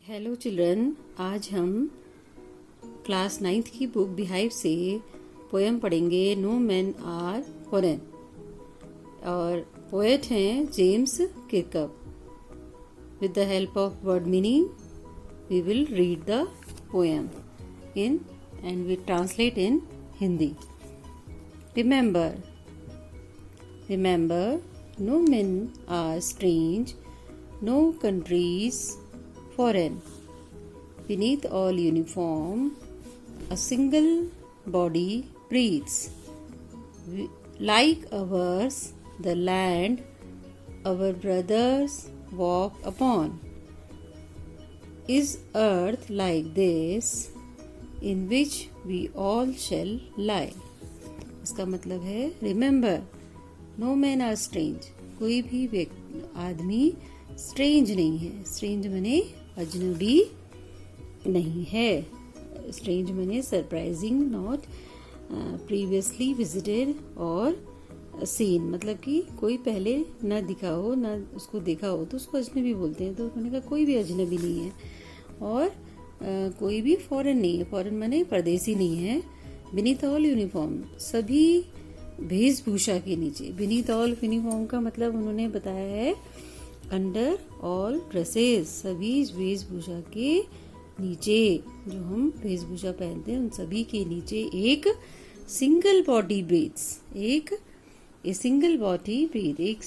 Hello children, आज हम class 9th की बुक बिहाइव से पोएम पढ़ेंगे नो मैन आर फॉरेन। और पोएट हैं James Kirkup. With the help of word meaning we will read the poem in and we translate in Hindi. Remember no men are strange, no countries foreign. Beneath all uniform, a single body breathes. Like ours, the land our brothers walk upon. Is earth like this, in which we all shall lie? इसका मतलब है remember no man are strange, कोई भी आदमी strange नहीं है। Strange मने अजनबी नहीं है। स्ट्रेंज मने सरप्राइजिंग, नॉट प्रीवियसली विजिटेड और सीन, मतलब कि कोई पहले न दिखा हो न उसको देखा हो तो उसको अजनबी बोलते हैं। तो उन्होंने कहा कोई भी अजनबी नहीं है और कोई भी फॉरेन नहीं है। फॉरेन मने परदेसी नहीं है। बीनीथ ऑल यूनिफॉर्म, सभी वेशभूषा के नीचे। बीनीथ ऑल यूनिफॉर्म का मतलब उन्होंने बताया है अंडर ऑल ड्रेसेस, सभी वेशभूषा के नीचे, जो हम वेशभूषा पहनते हैं उन सभी के नीचे एक सिंगल बॉडी ब्रीथ्स, एक सिंगल बॉडी ब्रीथ, एक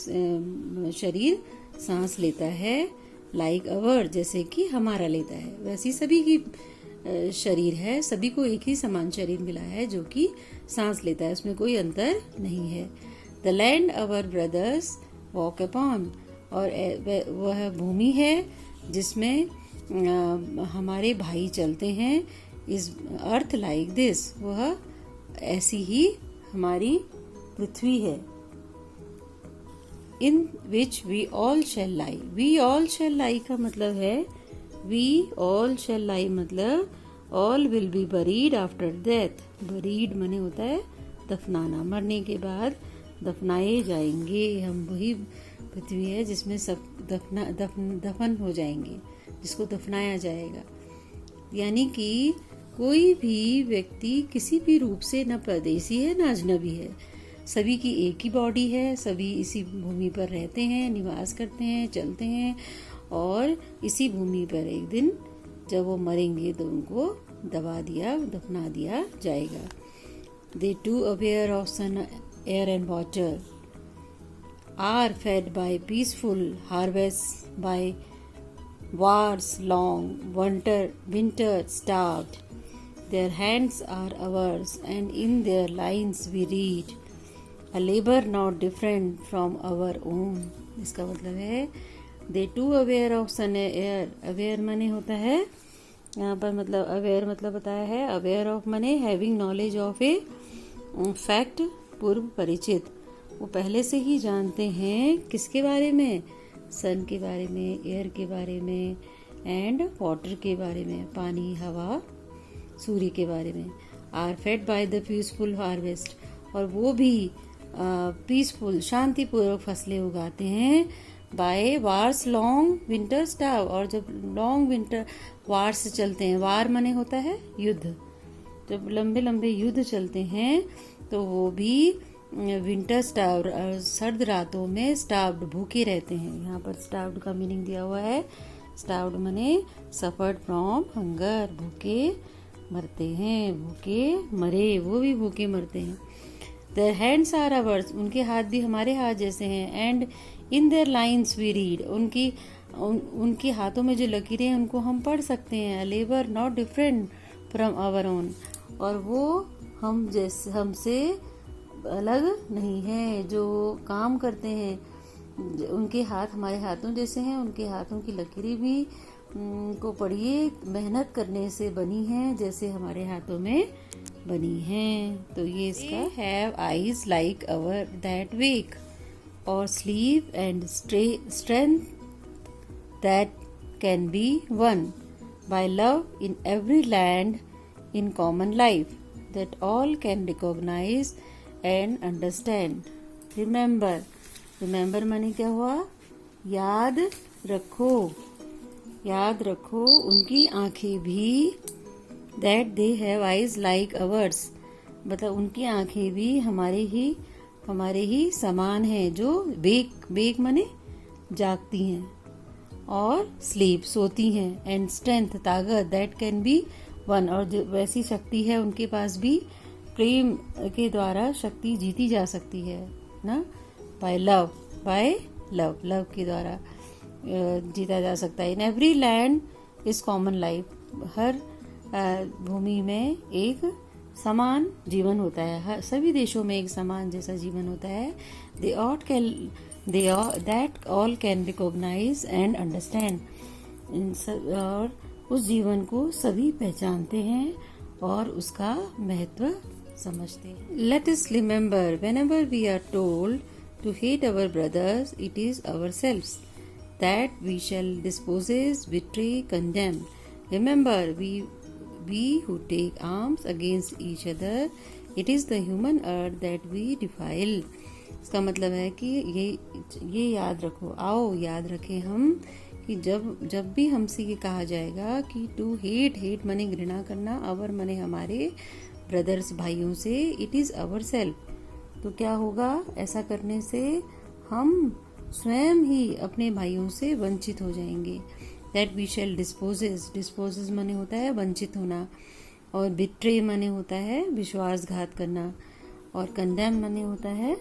शरीर सांस लेता है। लाइक अवर, जैसे कि हमारा लेता है, वैसी सभी की शरीर है। सभी को एक ही समान शरीर मिला है जो कि सांस लेता है, उसमें कोई अंतर नहीं है। The land our brothers walk upon, और वह भूमि है जिसमें हमारे भाई चलते हैं। इस अर्थ लाइक दिस, वह ऐसी ही हमारी पृथ्वी है। In which we all shall lie, we all shall lie का मतलब है वी ऑल शेल लाई मतलब all will be buried after death. Buried मने होता है दफनाना, मरने के बाद दफनाए जाएंगे हम। वही पृथ्वी है जिसमें सब दफन हो जाएंगे, जिसको दफनाया जाएगा। यानी कि कोई भी व्यक्ति किसी भी रूप से न परदेसी है न अजनबी है। सभी की एक ही बॉडी है, सभी इसी भूमि पर रहते हैं, निवास करते हैं, चलते हैं, और इसी भूमि पर एक दिन जब वो मरेंगे तो उनको दफना दिया जाएगा। They too aware of sun, air and water are fed by peaceful harvests, by wars long, winter starved. Their hands are ours, and in their lines we read a labor not different from our own. इसका मतलब है they too aware of sun, air. Aware माने होता है यहाँ पर, मतलब aware मतलब बताया है। अवेयर ऑफ मने having knowledge of a fact, पूर्व परिचित। वो पहले से ही जानते हैं किसके बारे में, सन के बारे में, एयर के बारे में, एंड वाटर के बारे में, पानी, हवा, सूर्य के बारे में। Are fed by the peaceful harvest, और वो भी पीसफुल शांतिपूर्वक फसलें उगाते हैं। By wars long winter starve, और जब लॉन्ग विंटर वार्स चलते हैं, वार मने होता है युद्ध, जब लंबे लंबे युद्ध चलते हैं तो वो भी विंटर स्टाव, सर्द रातों में स्टाव्ड, भूखे रहते हैं। यहाँ पर स्टाव्ड का मीनिंग दिया हुआ है। स्टाव्ड मने सफर्ड फ्रॉम हंगर, भूखे मरते हैं, भूखे मरे, वो भी भूखे मरते हैं। देयर हैंड्स आर अवर्स, उनके हाथ भी हमारे हाथ जैसे हैं। And in their lines we read, उनके हाथों में जो लकीरें हैं उनको हम पढ़ सकते हैं। Labour not different from our own, और वो हमसे अलग नहीं है। जो काम करते हैं उनके हाथ हमारे हाथों जैसे हैं, उनके हाथों की लकीरें भी को पढ़िए, मेहनत करने से बनी हैं जैसे हमारे हाथों में बनी हैं। तो ये इसका have eyes like our that wake, और sleep and strength that can be won by love in every land in common life that all can recognise and understand. Remember माने क्या हुआ, याद रखो। याद रखो उनकी आंखें भी, that they have eyes like ours, मतलब उनकी आंखें भी हमारे ही समान हैं, जो वेक माने जागती हैं, और स्लीप सोती हैं, एंड स्ट्रेंथ ताकत, दैट कैन बी वन, और जो वैसी शक्ति है उनके पास भी, प्रेम के द्वारा शक्ति जीती जा सकती है ना, बाय लव के द्वारा जीता जा सकता है। In every land is common life, हर भूमि में एक समान जीवन होता है, हर सभी देशों में एक समान जैसा जीवन होता है। That all can recognise and understand, और उस जीवन को सभी पहचानते हैं और उसका महत्व समझते हैं। Let us remember whenever we are told to hate our brothers, it is ourselves that we shall disposes, betray, condemn. Remember, we who take arms against each other, it is the human earth that we defile. इसका मतलब है कि ये याद रखो, आओ याद रखें हम कि जब भी हमसे ये कहा जाएगा कि टू हेट माने घृणा करना, अवर माने हमारे, ब्रदर्स भाइयों से, इट इज अवर सेल्फ, तो क्या होगा, ऐसा करने से हम स्वयं ही अपने भाइयों से वंचित हो जाएंगे। दैट वी शैल डिस्पोजेस माने होता है वंचित होना, और बिट्रे माने होता है विश्वासघात करना, और कंडेम माने होता है,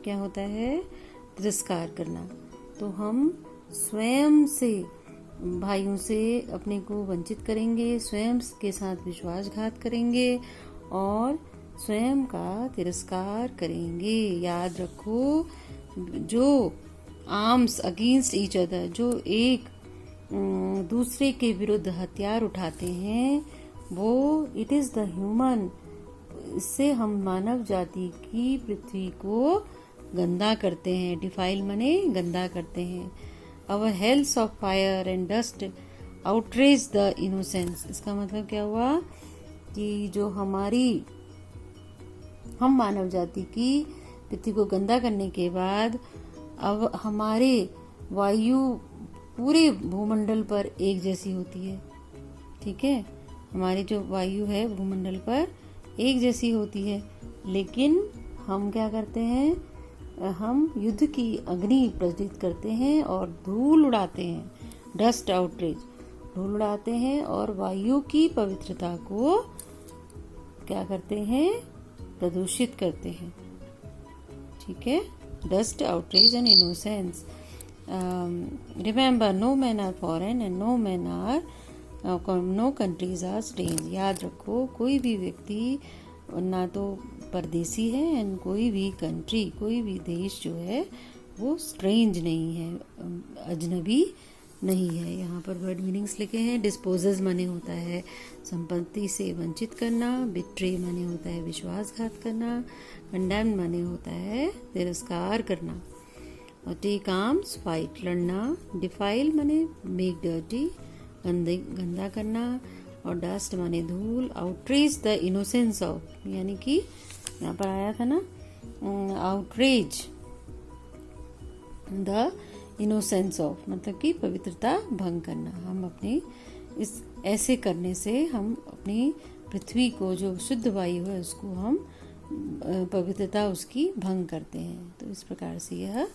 क्या होता है, तिरस्कार करना। तो हम स्वयं से भाइयों से अपने को वंचित करेंगे, स्वयं के साथ विश्वासघात करेंगे और स्वयं का तिरस्कार करेंगे। याद रखो, जो आर्म्स अगेंस्ट ईच अदर, जो एक दूसरे के विरुद्ध हथियार उठाते हैं, वो इट इज द ह्यूमन, इससे हम मानव जाति की पृथ्वी को गंदा करते हैं, डिफाइल माने गंदा करते हैं। Our hells of fire and dust outrage the innocence, इसका मतलब क्या हुआ कि जो हम मानव जाति की पृथ्वी को गंदा करने के बाद अब हमारे वायु पूरे भूमंडल पर एक जैसी होती है, ठीक है, हमारी जो वायु है भूमंडल पर एक जैसी होती है, लेकिन हम क्या करते हैं, हम युद्ध की अग्नि प्रज्वलित करते हैं और धूल उड़ाते हैं, डस्ट आउटरेज, धूल उड़ाते हैं और वायु की पवित्रता को क्या करते हैं, प्रदूषित करते हैं, ठीक है, dust outrage and innocence. Remember, no man are foreign and no countries are strange, याद रखो कोई भी व्यक्ति ना तो परदेसी है एंड कोई भी कंट्री, कोई भी देश जो है वो स्ट्रेंज नहीं है, अजनबी नहीं है। यहाँ पर वर्ड मीनिंग्स लिखे हैं। डिस्पोजेस माने होता है संपत्ति से वंचित करना, बिट्रे माने होता है विश्वासघात करना, कंडेम माने होता है तिरस्कार करना, और टेक आर्म्स फाइट लड़ना, डिफाइल माने मेक डर्टी गंदा करना, और डस्ट माने धूल, आउटरेज द इनोसेंस ऑफ, यानी कि यहाँ पर आया था ना, आउटरेज द इनोसेंस ऑफ, मतलब कि पवित्रता भंग करना। हम अपने इस ऐसे करने से हम अपनी पृथ्वी को, जो शुद्ध वायु है, उसको हम पवित्रता उसकी भंग करते हैं। तो इस प्रकार से यह